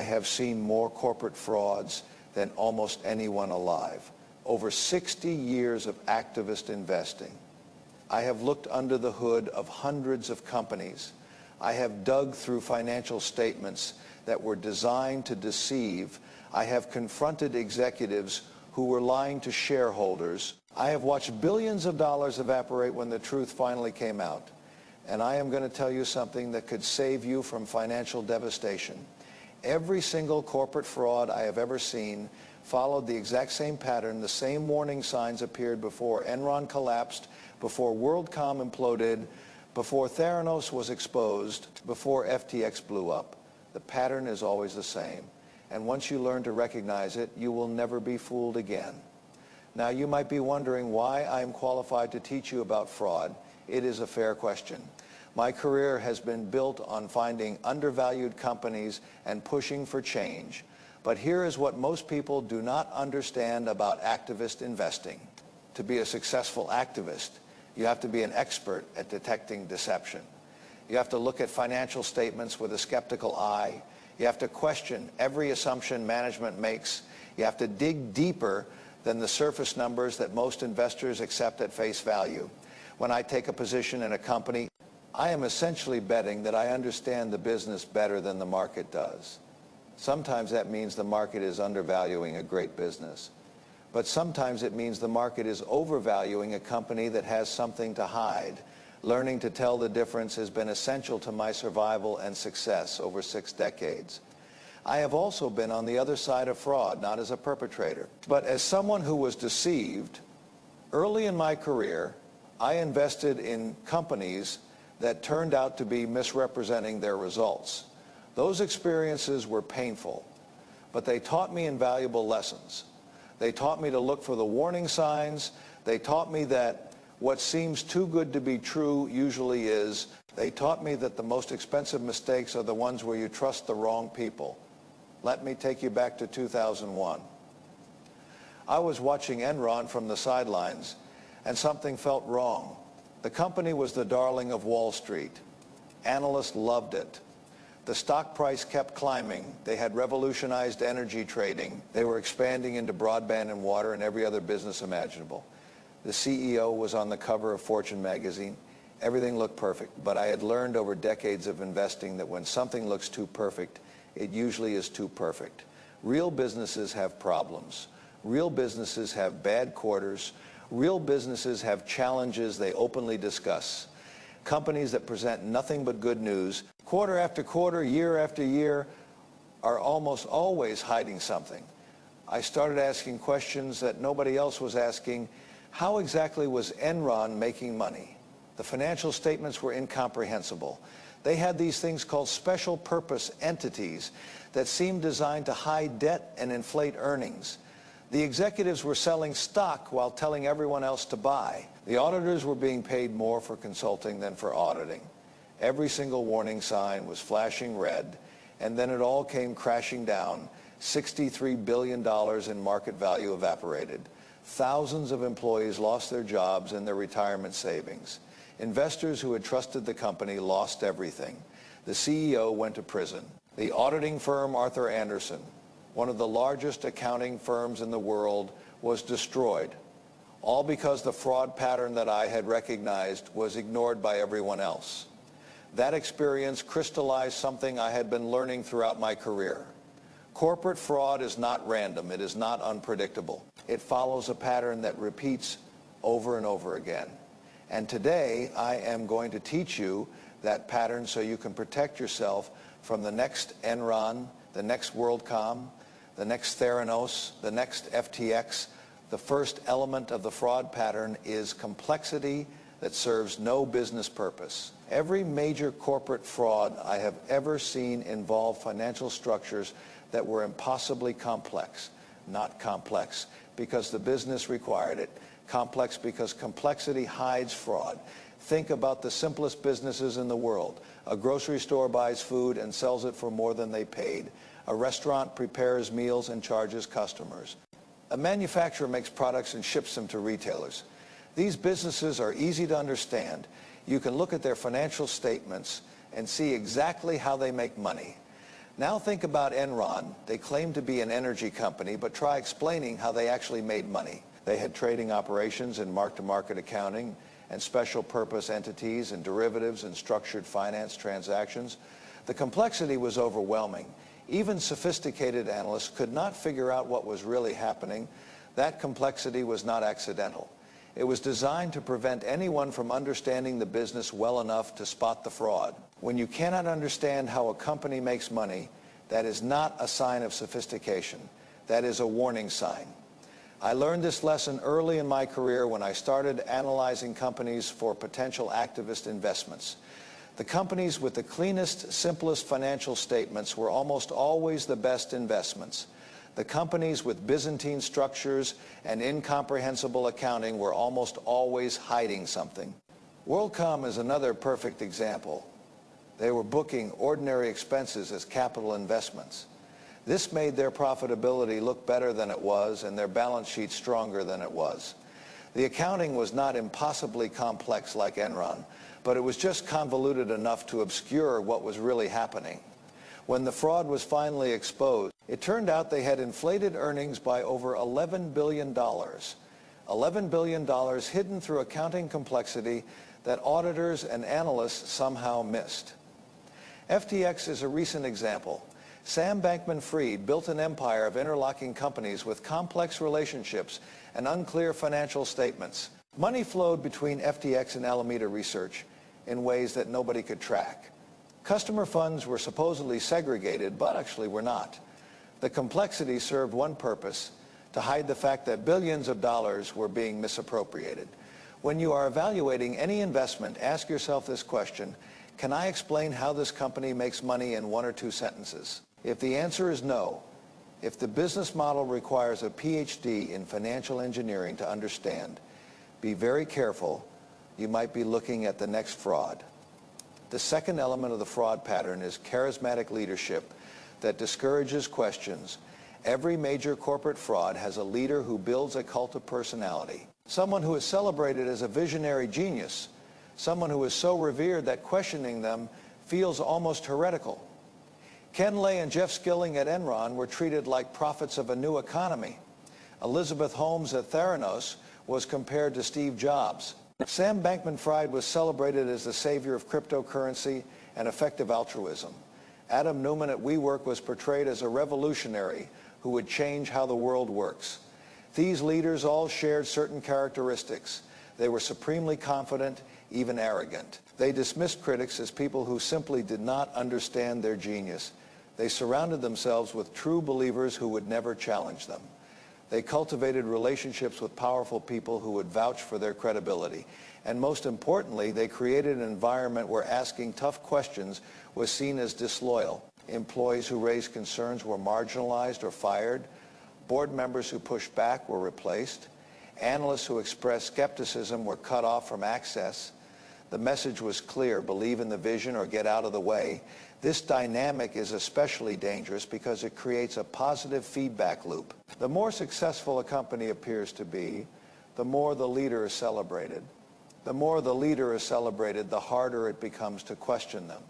have seen more corporate frauds than almost anyone alive. Over 60 years of activist investing. I have looked under the hood of hundreds of companies. I have dug through financial statements that were designed to deceive. I have confronted executives who were lying to shareholders. I have watched billions of dollars evaporate when the truth finally came out. And I am going to tell you something that could save you from financial devastation. Every single corporate fraud I have ever seen followed the exact same pattern. The same warning signs appeared before Enron collapsed, before WorldCom imploded, before Theranos was exposed, before FTX blew up. The pattern is always the same. And once you learn to recognize it, you will never be fooled again. Now, you might be wondering why I am qualified to teach you about fraud. It is a fair question. My career has been built on finding undervalued companies and pushing for change. But here is what most people do not understand about activist investing. To be a successful activist, you have to be an expert at detecting deception. You have to look at financial statements with a skeptical eye. You have to question every assumption management makes. You have to dig deeper than the surface numbers that most investors accept at face value. When I take a position in a company, I am essentially betting that I understand the business better than the market does. Sometimes that means the market is undervaluing a great business. But sometimes it means the market is overvaluing a company that has something to hide. Learning to tell the difference has been essential to my survival and success over 6 decades. I have also been on the other side of fraud, not as a perpetrator, but as someone who was deceived. Early in my career, I invested in companies that turned out to be misrepresenting their results. Those experiences were painful, but they taught me invaluable lessons. They taught me to look for the warning signs. They taught me that what seems too good to be true usually is. They taught me that the most expensive mistakes are the ones where you trust the wrong people. Let me take you back to 2001. I was watching Enron from the sidelines, and something felt wrong. The company was the darling of Wall Street. Analysts loved it. The stock price kept climbing. They had revolutionized energy trading. They were expanding into broadband and water and every other business imaginable. The CEO was on the cover of Fortune magazine. Everything looked perfect, but I had learned over decades of investing that when something looks too perfect, it usually is too perfect. Real businesses have problems. Real businesses have bad quarters. Real businesses have challenges they openly discuss. Companies that present nothing but good news, quarter after quarter, year after year, are almost always hiding something. I started asking questions that nobody else was asking. How exactly was Enron making money? The financial statements were incomprehensible. They had these things called special purpose entities that seemed designed to hide debt and inflate earnings. The executives were selling stock while telling everyone else to buy. The auditors were being paid more for consulting than for auditing. Every single warning sign was flashing red, and then it all came crashing down. $63 billion in market value evaporated. Thousands of employees lost their jobs and their retirement savings. Investors who had trusted the company lost everything. The CEO went to prison. The auditing firm Arthur Andersen, one of the largest accounting firms in the world, was destroyed, all because the fraud pattern that I had recognized was ignored by everyone else. That experience crystallized something I had been learning throughout my career. Corporate fraud is not random. It is not unpredictable. It follows a pattern that repeats over and over again. And today, I am going to teach you that pattern so you can protect yourself from the next Enron, the next WorldCom, the next Theranos, the next FTX. The first element of the fraud pattern is complexity that serves no business purpose. Every major corporate fraud I have ever seen involved financial structures that were impossibly complex. Not complex because the business required it. Complex because complexity hides fraud. Think about the simplest businesses in the world. A grocery store buys food and sells it for more than they paid. A restaurant prepares meals and charges customers. A manufacturer makes products and ships them to retailers. These businesses are easy to understand. You can look at their financial statements and see exactly how they make money. Now think about Enron. They claim to be an energy company, but try explaining how they actually made money. They had trading operations and mark-to-market accounting and special purpose entities and derivatives and structured finance transactions. The complexity was overwhelming. Even sophisticated analysts could not figure out what was really happening. That complexity was not accidental. It was designed to prevent anyone from understanding the business well enough to spot the fraud. When you cannot understand how a company makes money, that is not a sign of sophistication. That is a warning sign. I learned this lesson early in my career when I started analyzing companies for potential activist investments. The companies with the cleanest, simplest financial statements were almost always the best investments. The companies with Byzantine structures and incomprehensible accounting were almost always hiding something. WorldCom is another perfect example. They were booking ordinary expenses as capital investments. This made their profitability look better than it was and their balance sheet stronger than it was. The accounting was not impossibly complex like Enron, but it was just convoluted enough to obscure what was really happening. When the fraud was finally exposed, it turned out they had inflated earnings by over $11 billion. $11 billion hidden through accounting complexity that auditors and analysts somehow missed. FTX is a recent example. Sam Bankman-Fried built an empire of interlocking companies with complex relationships and unclear financial statements. Money flowed between FTX and Alameda Research in ways that nobody could track. Customer funds were supposedly segregated, but actually were not. The complexity served one purpose: to hide the fact that billions of dollars were being misappropriated. When you are evaluating any investment, ask yourself this question: can I explain how this company makes money in 1 or 2 sentences? If the answer is no, if the business model requires a PhD in financial engineering to understand, be very careful. You might be looking at the next fraud. The second element of the fraud pattern is charismatic leadership that discourages questions. Every major corporate fraud has a leader who builds a cult of personality, someone who is celebrated as a visionary genius, someone who is so revered that questioning them feels almost heretical. Ken Lay and Jeff Skilling at Enron were treated like prophets of a new economy. Elizabeth Holmes at Theranos was compared to Steve Jobs. Sam Bankman-Fried was celebrated as the savior of cryptocurrency and effective altruism. Adam Neumann at WeWork was portrayed as a revolutionary who would change how the world works. These leaders all shared certain characteristics. They were supremely confident, even arrogant. They dismissed critics as people who simply did not understand their genius. They surrounded themselves with true believers who would never challenge them. They cultivated relationships with powerful people who would vouch for their credibility. And most importantly, they created an environment where asking tough questions was seen as disloyal. Employees who raised concerns were marginalized or fired. Board members who pushed back were replaced. Analysts who expressed skepticism were cut off from access. The message was clear: believe in the vision or get out of the way. This dynamic is especially dangerous because it creates a positive feedback loop. The more successful a company appears to be, the more the leader is celebrated. The more the leader is celebrated, the harder it becomes to question them.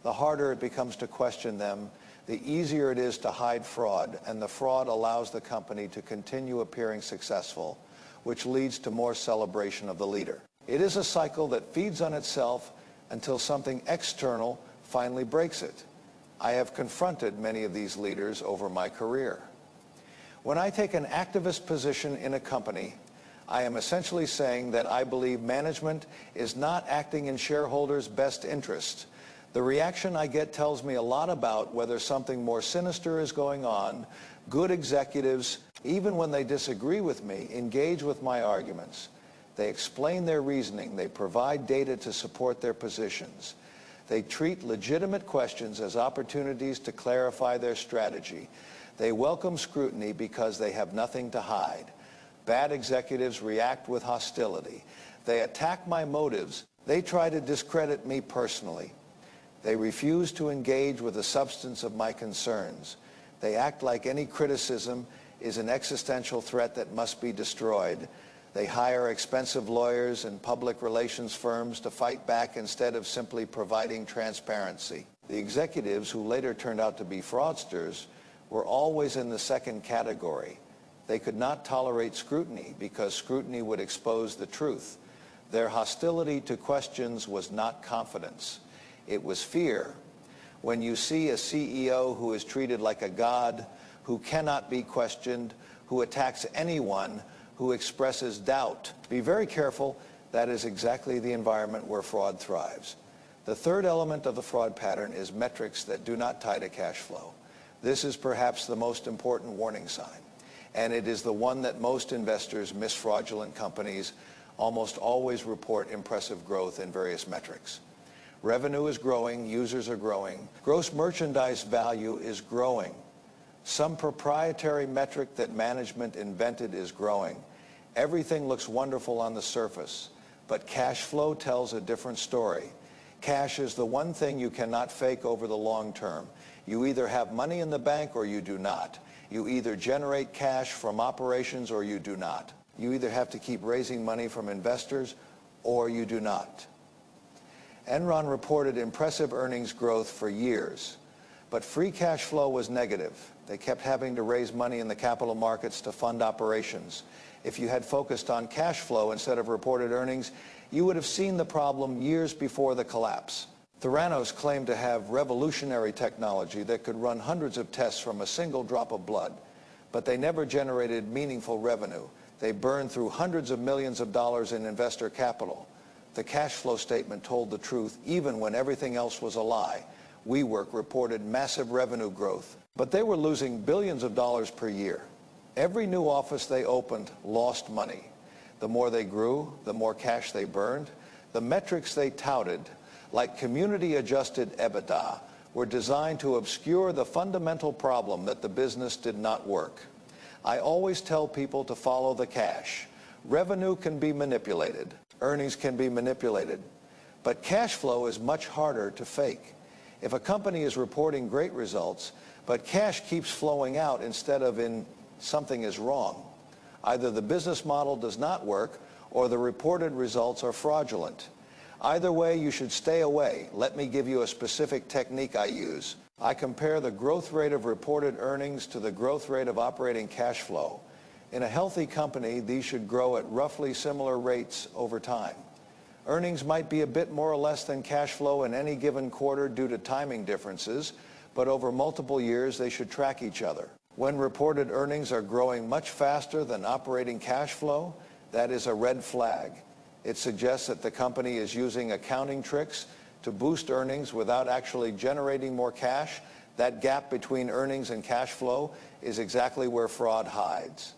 The harder it becomes to question them, the easier it is to hide fraud, and the fraud allows the company to continue appearing successful, which leads to more celebration of the leader. It is a cycle that feeds on itself until something external finally breaks it. I have confronted many of these leaders over my career. When I take an activist position in a company, I am essentially saying that I believe management is not acting in shareholders' best interest. The reaction I get tells me a lot about whether something more sinister is going on. Good executives, even when they disagree with me, engage with my arguments. They explain their reasoning. They provide data to support their positions. They treat legitimate questions as opportunities to clarify their strategy. They welcome scrutiny because they have nothing to hide. Bad executives react with hostility. They attack my motives. They try to discredit me personally. They refuse to engage with the substance of my concerns. They act like any criticism is an existential threat that must be destroyed. They hire expensive lawyers and public relations firms to fight back instead of simply providing transparency. The executives who later turned out to be fraudsters were always in the second category. They could not tolerate scrutiny because scrutiny would expose the truth. Their hostility to questions was not confidence. It was fear. When you see a CEO who is treated like a god, who cannot be questioned, who attacks anyone who expresses doubt, be very careful. That is exactly the environment where fraud thrives. The third element of the fraud pattern is metrics that do not tie to cash flow. This is perhaps the most important warning sign, and it is the one that most investors miss. Fraudulent companies almost always report impressive growth in various metrics. Revenue is growing, users are growing, gross merchandise value is growing. Some proprietary metric that management invented is growing. Everything looks wonderful on the surface, but cash flow tells a different story. Cash is the one thing you cannot fake over the long term. You either have money in the bank or you do not. You either generate cash from operations or you do not. You either have to keep raising money from investors or you do not. Enron reported impressive earnings growth for years, but free cash flow was negative. They kept having to raise money in the capital markets to fund operations. If you had focused on cash flow instead of reported earnings, you would have seen the problem years before the collapse. Theranos claimed to have revolutionary technology that could run hundreds of tests from a single drop of blood, but they never generated meaningful revenue. They burned through hundreds of millions of dollars in investor capital. The cash flow statement told the truth even when everything else was a lie. WeWork reported massive revenue growth, but they were losing billions of dollars per year. Every new office they opened lost money. The more they grew, the more cash they burned. The metrics they touted, like community-adjusted EBITDA, were designed to obscure the fundamental problem that the business did not work. I always tell people to follow the cash. Revenue can be manipulated. Earnings can be manipulated. But cash flow is much harder to fake. If a company is reporting great results, but cash keeps flowing out instead of in, something is wrong. Either the business model does not work or the reported results are fraudulent. Either way, you should stay away. Let me give you a specific technique I use. I compare the growth rate of reported earnings to the growth rate of operating cash flow. In a healthy company, these should grow at roughly similar rates over time. Earnings might be a bit more or less than cash flow in any given quarter due to timing differences, but over multiple years they should track each other. When reported earnings are growing much faster than operating cash flow, that is a red flag. It suggests that the company is using accounting tricks to boost earnings without actually generating more cash. That gap between earnings and cash flow is exactly where fraud hides.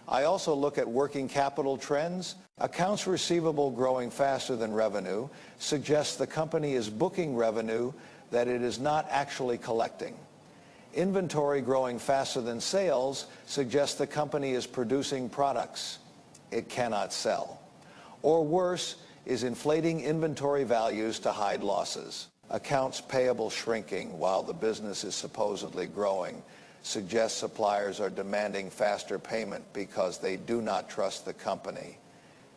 I also look at working capital trends. Accounts receivable growing faster than revenue suggests the company is booking revenue that it is not actually collecting. Inventory growing faster than sales suggests the company is producing products it cannot sell. Or worse, is inflating inventory values to hide losses. Accounts payable shrinking while the business is supposedly growing suggests suppliers are demanding faster payment because they do not trust the company.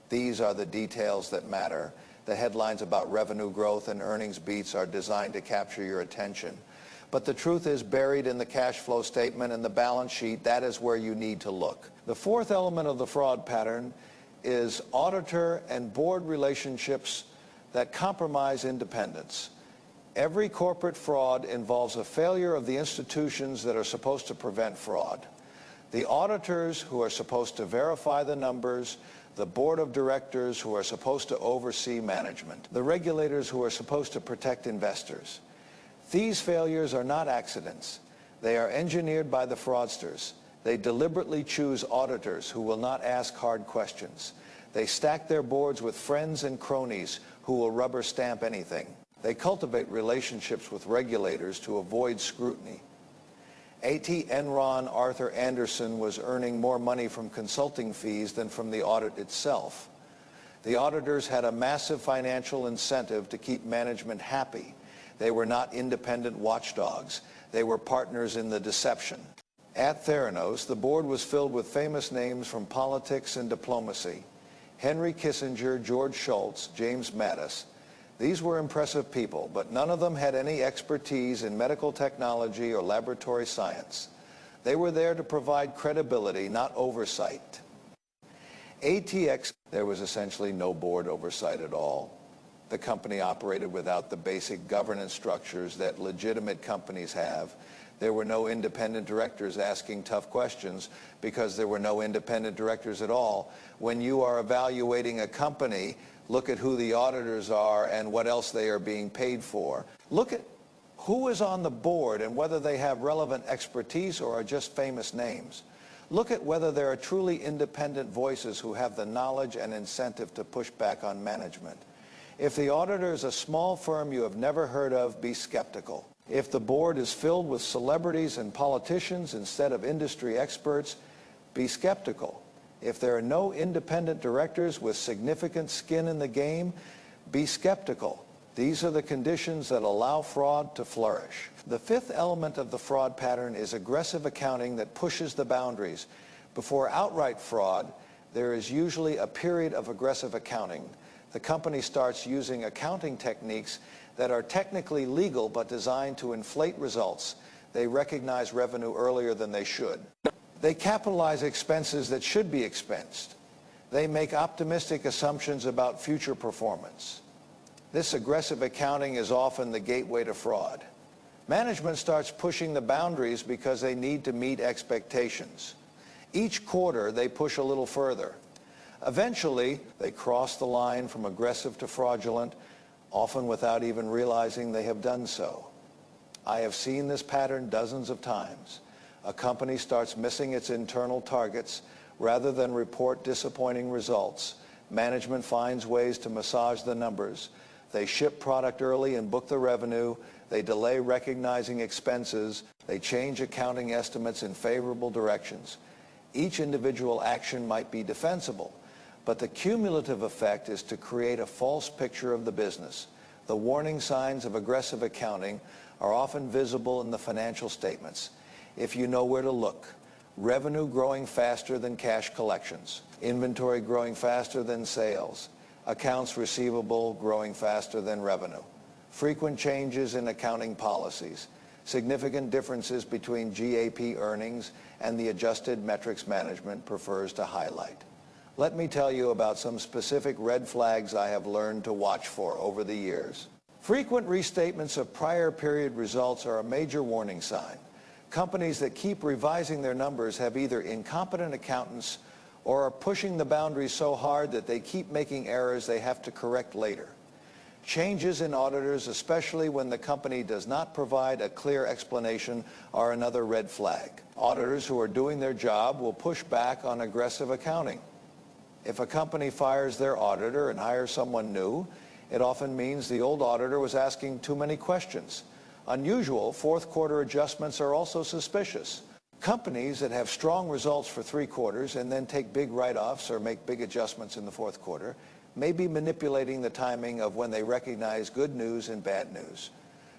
These are the details that matter. The headlines about revenue growth and earnings beats are designed to capture your attention. But the truth is buried in the cash flow statement and the balance sheet. That is where you need to look. The fourth element of the fraud pattern is auditor and board relationships that compromise independence. Every corporate fraud involves a failure of the institutions that are supposed to prevent fraud. The auditors who are supposed to verify the numbers, the board of directors who are supposed to oversee management, the regulators who are supposed to protect investors. These failures are not accidents. They are engineered by the fraudsters. They deliberately choose auditors who will not ask hard questions. They stack their boards with friends and cronies who will rubber stamp anything. They cultivate relationships with regulators to avoid scrutiny. A.T. Enron Arthur Andersen was earning more money from consulting fees than from the audit itself. The auditors had a massive financial incentive to keep management happy. They were not independent watchdogs. They were partners in the deception. At Theranos, the board was filled with famous names from politics and diplomacy. Henry Kissinger, George Shultz, James Mattis. These were impressive people, but none of them had any expertise in medical technology or laboratory science. They were there to provide credibility, not oversight. ATX, there was essentially no board oversight at all. The company operated without the basic governance structures that legitimate companies have. There were no independent directors asking tough questions because there were no independent directors at all. When you are evaluating a company, look at who the auditors are and what else they are being paid for. Look at who is on the board and whether they have relevant expertise or are just famous names. Look at whether there are truly independent voices who have the knowledge and incentive to push back on management. If the auditor is a small firm you have never heard of, be skeptical. If the board is filled with celebrities and politicians instead of industry experts, be skeptical. If there are no independent directors with significant skin in the game, be skeptical. These are the conditions that allow fraud to flourish. The fifth element of the fraud pattern is aggressive accounting that pushes the boundaries. Before outright fraud, there is usually a period of aggressive accounting. The company starts using accounting techniques that are technically legal but designed to inflate results. They recognize revenue earlier than they should. They capitalize expenses that should be expensed. They make optimistic assumptions about future performance. This aggressive accounting is often the gateway to fraud. Management starts pushing the boundaries because they need to meet expectations. Each quarter, they push a little further. Eventually, they cross the line from aggressive to fraudulent, often without even realizing they have done so. I have seen this pattern dozens of times. A company starts missing its internal targets. Rather than report disappointing results, management finds ways to massage the numbers. They ship product early and book the revenue. They delay recognizing expenses. They change accounting estimates in favorable directions. Each individual action might be defensible, but the cumulative effect is to create a false picture of the business. The warning signs of aggressive accounting are often visible in the financial statements. If you know where to look, revenue growing faster than cash collections, inventory growing faster than sales, accounts receivable growing faster than revenue, frequent changes in accounting policies, significant differences between GAAP earnings and the adjusted metrics management prefers to highlight. Let me tell you about some specific red flags I have learned to watch for over the years. Frequent restatements of prior period results are a major warning sign. Companies that keep revising their numbers have either incompetent accountants or are pushing the boundaries so hard that they keep making errors they have to correct later. Changes in auditors, especially when the company does not provide a clear explanation, are another red flag. Auditors who are doing their job will push back on aggressive accounting. If a company fires their auditor and hires someone new, it often means the old auditor was asking too many questions. Unusual fourth quarter adjustments are also suspicious. Companies that have strong results for 3 quarters and then take big write-offs or make big adjustments in the fourth quarter may be manipulating the timing of when they recognize good news and bad news.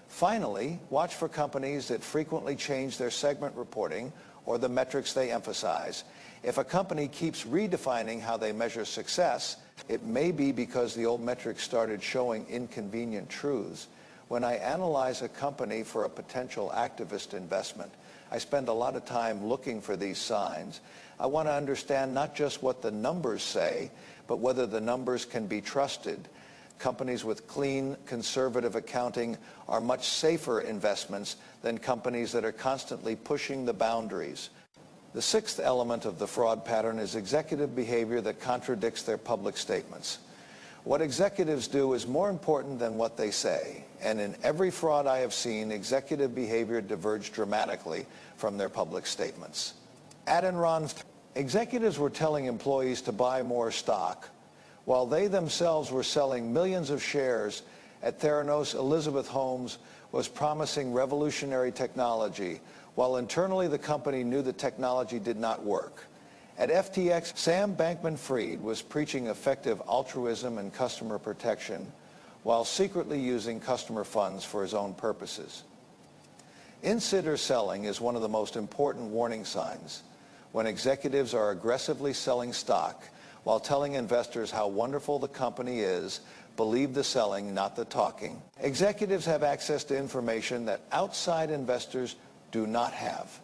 Finally, watch for companies that frequently change their segment reporting or the metrics they emphasize. If a company keeps redefining how they measure success, it may be because the old metrics started showing inconvenient truths. When I analyze a company for a potential activist investment, I spend a lot of time looking for these signs. I want to understand not just what the numbers say, but whether the numbers can be trusted. Companies with clean, conservative accounting are much safer investments than companies that are constantly pushing the boundaries. The sixth element of the fraud pattern is executive behavior that contradicts their public statements. What executives do is more important than what they say, and in every fraud I have seen, executive behavior diverged dramatically from their public statements. At Enron, executives were telling employees to buy more stock, while they themselves were selling millions of shares. At Theranos, Elizabeth Holmes was promising revolutionary technology, while internally the company knew the technology did not work. At FTX, Sam Bankman-Fried was preaching effective altruism and customer protection while secretly using customer funds for his own purposes. Insider selling is one of the most important warning signs. When executives are aggressively selling stock while telling investors how wonderful the company is, believe the selling, not the talking. Executives have access to information that outside investors do not have.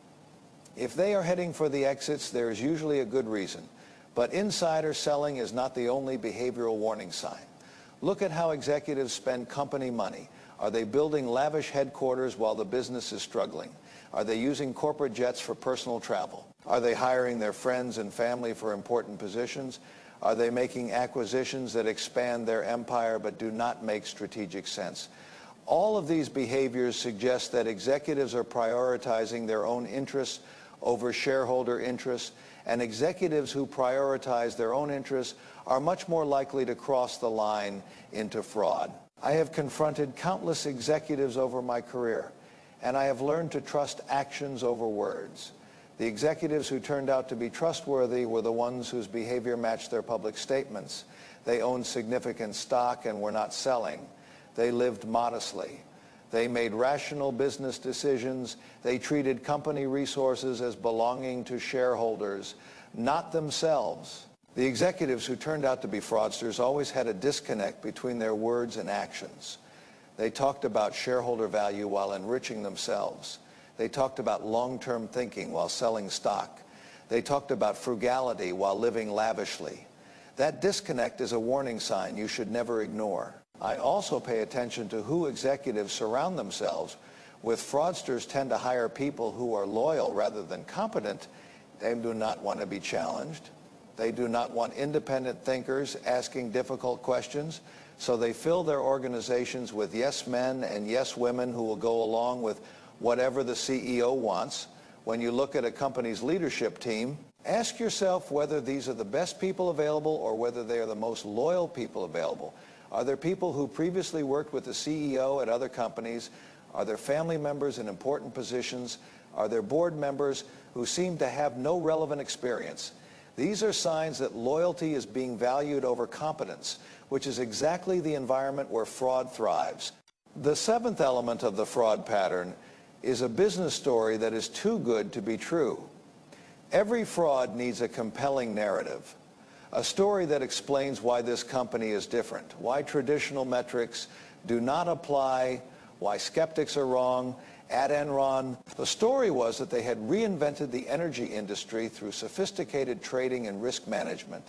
If they are heading for the exits, there is usually a good reason. But insider selling is not the only behavioral warning sign. Look at how executives spend company money. Are they building lavish headquarters while the business is struggling? Are they using corporate jets for personal travel? Are they hiring their friends and family for important positions? Are they making acquisitions that expand their empire but do not make strategic sense? All of these behaviors suggest that executives are prioritizing their own interests over shareholder interests, and executives who prioritize their own interests are much more likely to cross the line into fraud. I have confronted countless executives over my career, and I have learned to trust actions over words. The executives who turned out to be trustworthy were the ones whose behavior matched their public statements. They owned significant stock and were not selling. They lived modestly. They made rational business decisions. They treated company resources as belonging to shareholders, not themselves. The executives who turned out to be fraudsters always had a disconnect between their words and actions. They talked about shareholder value while enriching themselves. They talked about long-term thinking while selling stock. They talked about frugality while living lavishly. That disconnect is a warning sign you should never ignore. I also pay attention to who executives surround themselves with. Fraudsters tend to hire people who are loyal rather than competent. They do not want to be challenged. They do not want independent thinkers asking difficult questions, so they fill their organizations with yes men and yes women who will go along with whatever the CEO wants. When you look at a company's leadership team, ask yourself whether these are the best people available or whether they are the most loyal people available. Are there people who previously worked with the CEO at other companies? Are there family members in important positions? Are there board members who seem to have no relevant experience? These are signs that loyalty is being valued over competence, which is exactly the environment where fraud thrives. The seventh element of the fraud pattern is a business story that is too good to be true. Every fraud needs a compelling narrative, a story that explains why this company is different, why traditional metrics do not apply, why skeptics are wrong. At Enron, the story was that they had reinvented the energy industry through sophisticated trading and risk management.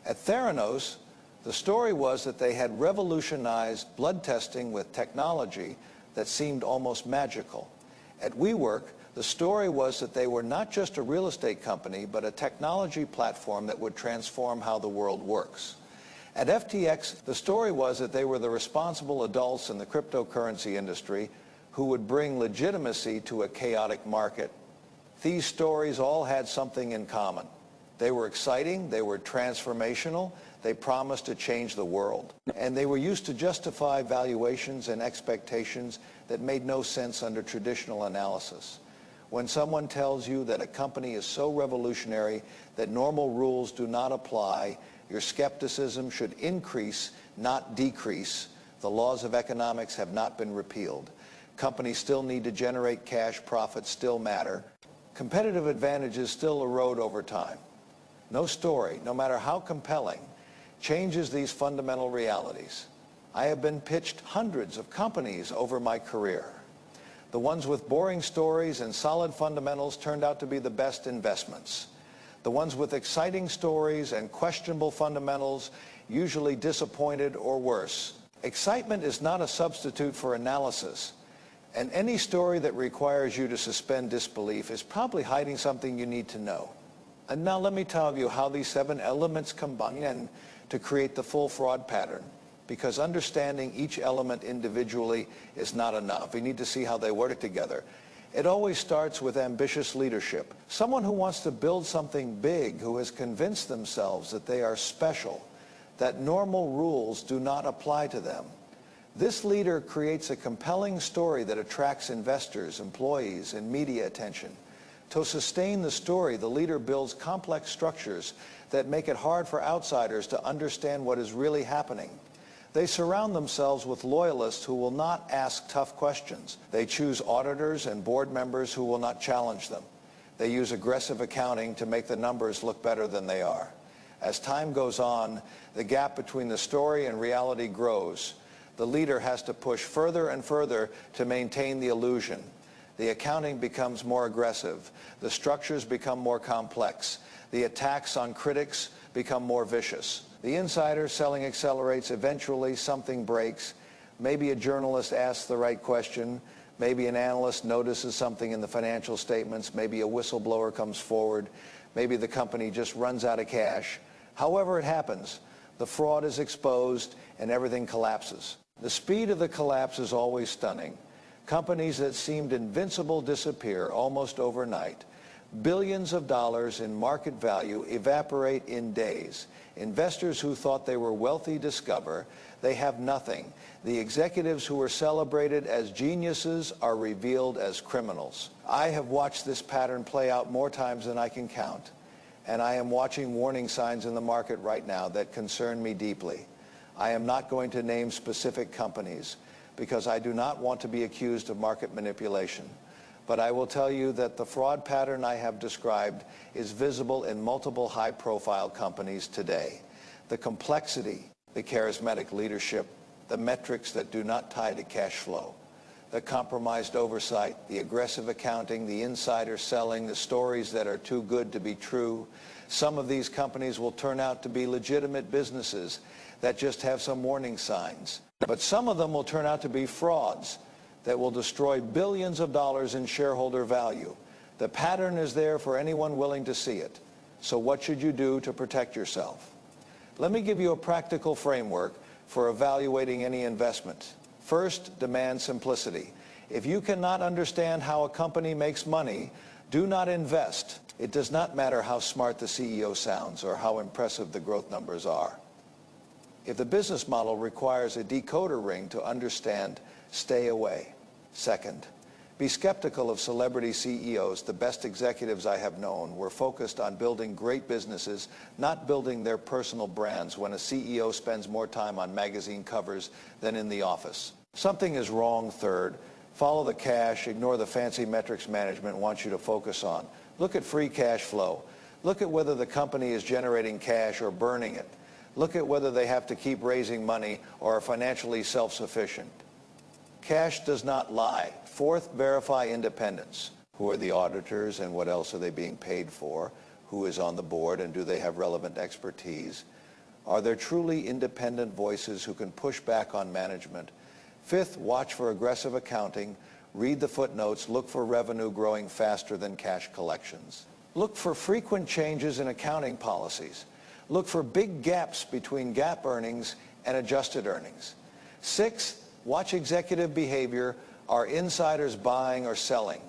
At Theranos, the story was that they had revolutionized blood testing with technology that seemed almost magical. At WeWork, the story was that they were not just a real estate company, but a technology platform that would transform how the world works. At FTX, the story was that they were the responsible adults in the cryptocurrency industry who would bring legitimacy to a chaotic market. These stories all had something in common. They were exciting, they were transformational, they promised to change the world. And they were used to justify valuations and expectations that made no sense under traditional analysis. When someone tells you that a company is so revolutionary that normal rules do not apply, your skepticism should increase, not decrease. The laws of economics have not been repealed. Companies still need to generate cash, profits still matter. Competitive advantages still erode over time. No story, no matter how compelling, changes these fundamental realities. I have been pitched hundreds of companies over my career. The ones with boring stories and solid fundamentals turned out to be the best investments. The ones with exciting stories and questionable fundamentals usually disappointed or worse. Excitement is not a substitute for analysis. And any story that requires you to suspend disbelief is probably hiding something you need to know. And now let me tell you how these 7 elements combine to create the full fraud pattern. Because understanding each element individually is not enough. We need to see how they work together. It always starts with ambitious leadership. Someone who wants to build something big, who has convinced themselves that they are special, that normal rules do not apply to them. This leader creates a compelling story that attracts investors, employees, and media attention. To sustain the story, the leader builds complex structures that make it hard for outsiders to understand what is really happening. They surround themselves with loyalists who will not ask tough questions. They choose auditors and board members who will not challenge them. They use aggressive accounting to make the numbers look better than they are. As time goes on, the gap between the story and reality grows. The leader has to push further and further to maintain the illusion. The accounting becomes more aggressive. The structures become more complex. The attacks on critics become more vicious. The insider selling accelerates. Eventually, something breaks. Maybe a journalist asks the right question. Maybe an analyst notices something in the financial statements. Maybe a whistleblower comes forward. Maybe the company just runs out of cash. However it happens, the fraud is exposed and everything collapses. The speed of the collapse is always stunning. Companies that seemed invincible disappear almost overnight. Billions of dollars in market value evaporate in days. Investors who thought they were wealthy discover they have nothing. The executives who were celebrated as geniuses are revealed as criminals. I have watched this pattern play out more times than I can count, and I am watching warning signs in the market right now that concern me deeply. I am not going to name specific companies because I do not want to be accused of market manipulation. But I will tell you that the fraud pattern I have described is visible in multiple high-profile companies today. The complexity, the charismatic leadership, the metrics that do not tie to cash flow, the compromised oversight, the aggressive accounting, the insider selling, the stories that are too good to be true. Some of these companies will turn out to be legitimate businesses that just have some warning signs. But some of them will turn out to be frauds that will destroy billions of dollars in shareholder value. The pattern is there for anyone willing to see it. So what should you do to protect yourself? Let me give you a practical framework for evaluating any investment. First, demand simplicity. If you cannot understand how a company makes money, do not invest. It does not matter how smart the CEO sounds or how impressive the growth numbers are. If the business model requires a decoder ring to understand, stay away. Second, be skeptical of celebrity CEOs. The best executives I have known were focused on building great businesses, not building their personal brands when a CEO spends more time on magazine covers than in the office. Something is wrong. Third, follow the cash, ignore the fancy metrics management wants you to focus on. Look at free cash flow. Look at whether the company is generating cash or burning it. Look at whether they have to keep raising money or are financially self-sufficient. Cash does not lie. Fourth, verify independence. Who are the auditors and what else are they being paid for? Who is on the board and do they have relevant expertise? Are there truly independent voices who can push back on management? Fifth, watch for aggressive accounting. Read the footnotes. Look for revenue growing faster than cash collections. Look for frequent changes in accounting policies. Look for big gaps between GAAP earnings and adjusted earnings. Sixth, watch executive behavior. Are insiders buying or selling?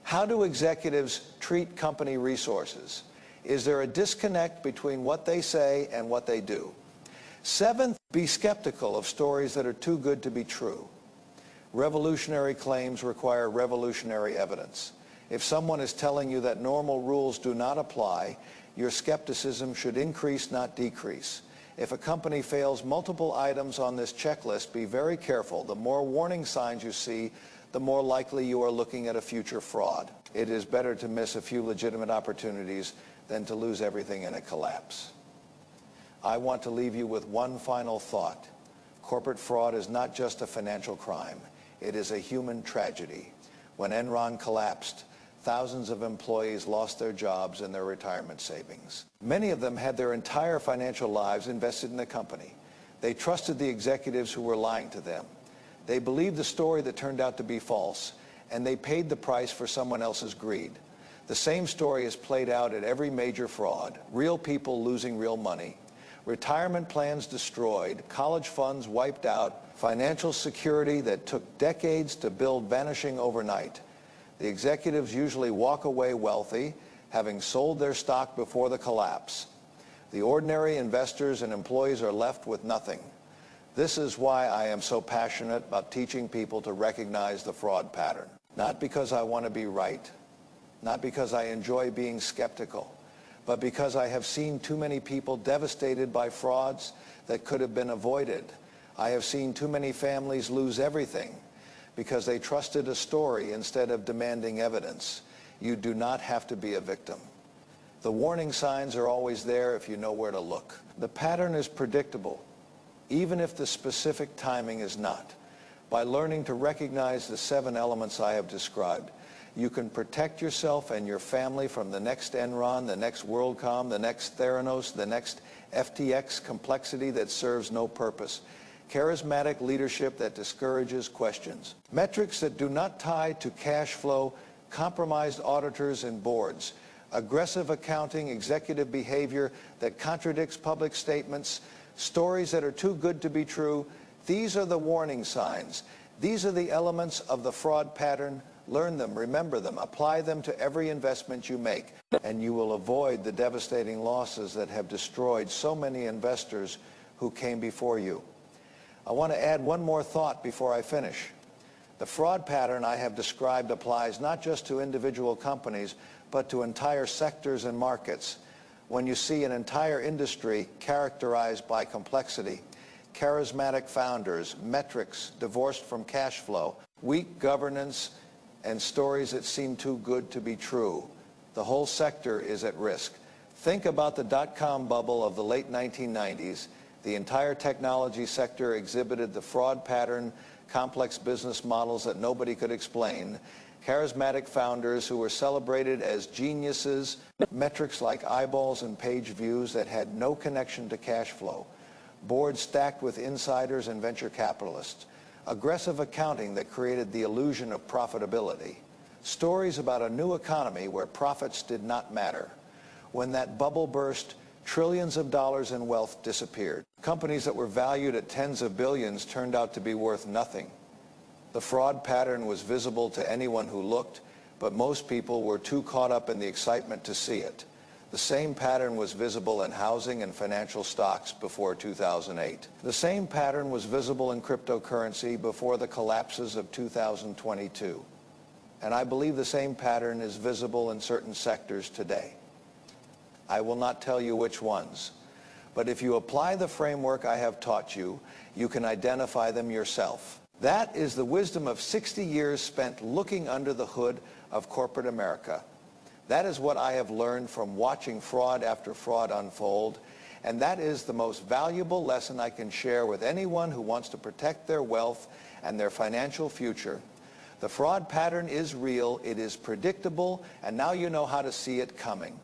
How do executives treat company resources? Is there a disconnect between what they say and what they do? Seventh, be skeptical of stories that are too good to be true. Revolutionary claims require revolutionary evidence. If someone is telling you that normal rules do not apply, your skepticism should increase, not decrease. If a company fails multiple items on this checklist, be very careful. The more warning signs you see, the more likely you are looking at a future fraud. It is better to miss a few legitimate opportunities than to lose everything in a collapse. I want to leave you with one final thought. Corporate fraud is not just a financial crime. It is a human tragedy. When Enron collapsed, thousands of employees lost their jobs and their retirement savings. Many of them had their entire financial lives invested in the company. They trusted the executives who were lying to them. They believed the story that turned out to be false, and they paid the price for someone else's greed. The same story is played out at every major fraud. Real people losing real money. Retirement plans destroyed. College funds wiped out. Financial security that took decades to build vanishing overnight. The executives usually walk away wealthy, having sold their stock before the collapse. The ordinary investors and employees are left with nothing. This is why I am so passionate about teaching people to recognize the fraud pattern. Not because I want to be right, not because I enjoy being skeptical, but because I have seen too many people devastated by frauds that could have been avoided. I have seen too many families lose everything because they trusted a story instead of demanding evidence. You do not have to be a victim. The warning signs are always there if you know where to look. The pattern is predictable, even if the specific timing is not. By learning to recognize the 7 elements I have described, you can protect yourself and your family from the next Enron, the next WorldCom, the next Theranos, the next FTX complexity that serves no purpose. Charismatic leadership that discourages questions. Metrics that do not tie to cash flow, compromised auditors and boards. Aggressive accounting, executive behavior that contradicts public statements, stories that are too good to be true. These are the warning signs. These are the elements of the fraud pattern. Learn them, remember them, apply them to every investment you make, and you will avoid the devastating losses that have destroyed so many investors who came before you. I want to add one more thought before I finish. The fraud pattern I have described applies not just to individual companies, but to entire sectors and markets. When you see an entire industry characterized by complexity, charismatic founders, metrics divorced from cash flow, weak governance, and stories that seem too good to be true, the whole sector is at risk. Think about the dot-com bubble of the late 1990s. The entire technology sector exhibited the fraud pattern, complex business models that nobody could explain, charismatic founders who were celebrated as geniuses, metrics like eyeballs and page views that had no connection to cash flow, boards stacked with insiders and venture capitalists, aggressive accounting that created the illusion of profitability, stories about a new economy where profits did not matter. When that bubble burst, trillions of dollars in wealth disappeared. Companies that were valued at tens of billions turned out to be worth nothing. The fraud pattern was visible to anyone who looked, but most people were too caught up in the excitement to see it. The same pattern was visible in housing and financial stocks before 2008. The same pattern was visible in cryptocurrency before the collapses of 2022. And I believe the same pattern is visible in certain sectors today. I will not tell you which ones, but if you apply the framework I have taught you, you can identify them yourself. That is the wisdom of 60 years spent looking under the hood of corporate America. That is what I have learned from watching fraud after fraud unfold, and that is the most valuable lesson I can share with anyone who wants to protect their wealth and their financial future. The fraud pattern is real, it is predictable, and now you know how to see it coming.